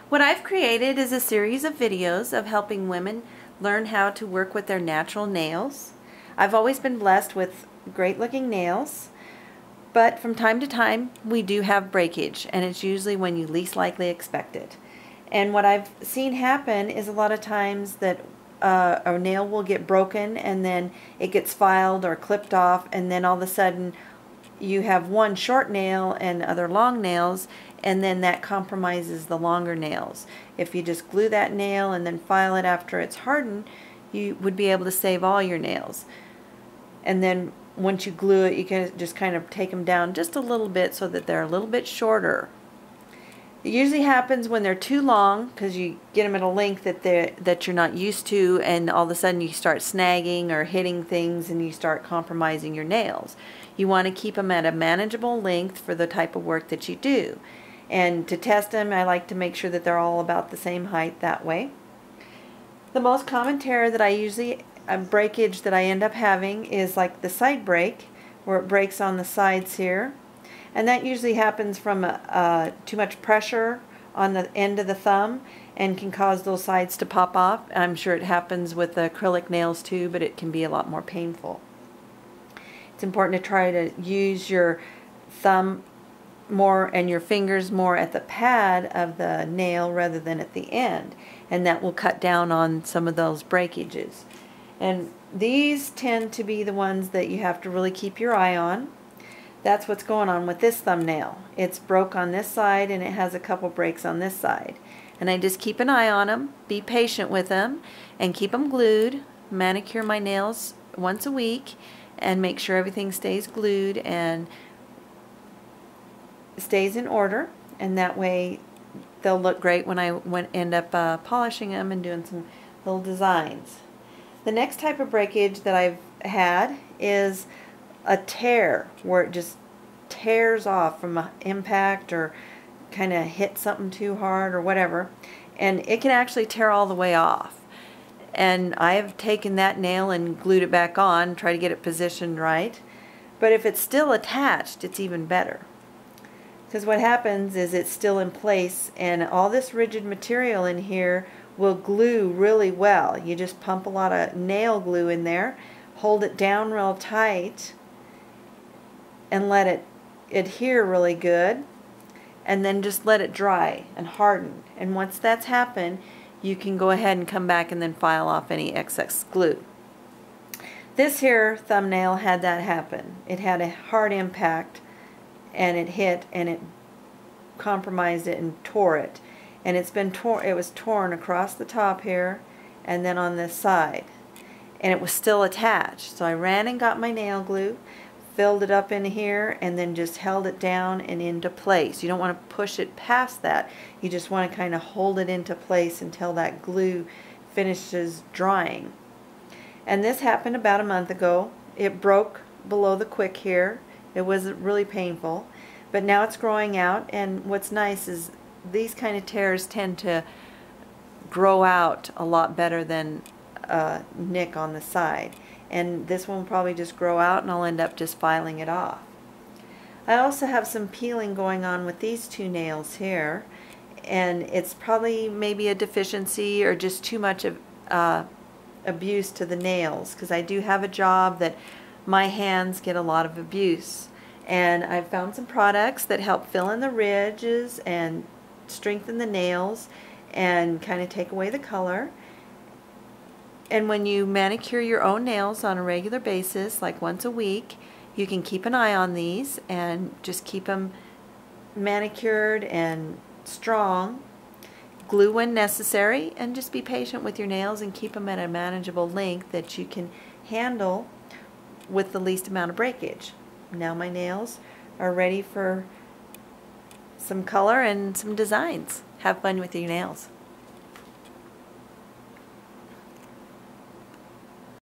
What I've created is a series of videos of helping women learn how to work with their natural nails. I've always been blessed with great looking nails, but from time to time we do have breakage, and it's usually when you least likely expect it. And what I've seen happen is a lot of times that a nail will get broken and then it gets filed or clipped off, and then all of a sudden you have one short nail and other long nails, and then that compromises the longer nails. If you just glue that nail and then file it after it's hardened, you would be able to save all your nails. And then once you glue it, you can just kind of take them down just a little bit so that they're a little bit shorter. It usually happens when they're too long, because you get them at a length that you're not used to, and all of a sudden you start snagging or hitting things and you start compromising your nails. You want to keep them at a manageable length for the type of work that you do. And to test them, I like to make sure that they're all about the same height that way. The most common tear that breakage that I end up having is like the side break, where it breaks on the sides here. And that usually happens from too much pressure on the end of the thumb and can cause those sides to pop off. I'm sure it happens with acrylic nails too, but it can be a lot more painful. It's important to try to use your thumb more and your fingers more at the pad of the nail rather than at the end, and that will cut down on some of those breakages. And these tend to be the ones that you have to really keep your eye on. That's what's going on with this thumbnail. It's broke on this side and it has a couple breaks on this side. And I just keep an eye on them, be patient with them, and keep them glued. Manicure my nails once a week and make sure everything stays glued and stays in order. And that way they'll look great when I end up polishing them and doing some little designs. The next type of breakage that I've had is a tear, where it just tears off from an impact or kind of hit something too hard or whatever, and it can actually tear all the way off. And I've taken that nail and glued it back on, try to get it positioned right. But if it's still attached, it's even better, because what happens is it's still in place, and all this rigid material in here will glue really well. You just pump a lot of nail glue in there, hold it down real tight, and let it adhere really good, and then just let it dry and harden. And once that's happened, you can go ahead and come back and then file off any excess glue. This here thumbnail had that happen. It had a hard impact and it hit and it compromised it and tore it. And it was torn across the top here and then on this side. And it was still attached. So I ran and got my nail glue, filled it up in here, and then just held it down and into place. You don't want to push it past that. You just want to kind of hold it into place until that glue finishes drying. And this happened about a month ago. It broke below the quick here. It was really painful, but now it's growing out. And what's nice is these kind of tears tend to grow out a lot better than a nick on the side. And this one will probably just grow out and I'll end up just filing it off. I also have some peeling going on with these two nails here, and it's probably maybe a deficiency or just too much of abuse to the nails, because I do have a job that my hands get a lot of abuse. And I've found some products that help fill in the ridges and strengthen the nails and kind of take away the color. And when you manicure your own nails on a regular basis, like once a week, you can keep an eye on these and just keep them manicured and strong. Glue when necessary, and just be patient with your nails and keep them at a manageable length that you can handle with the least amount of breakage. Now my nails are ready for some color and some designs. Have fun with your nails.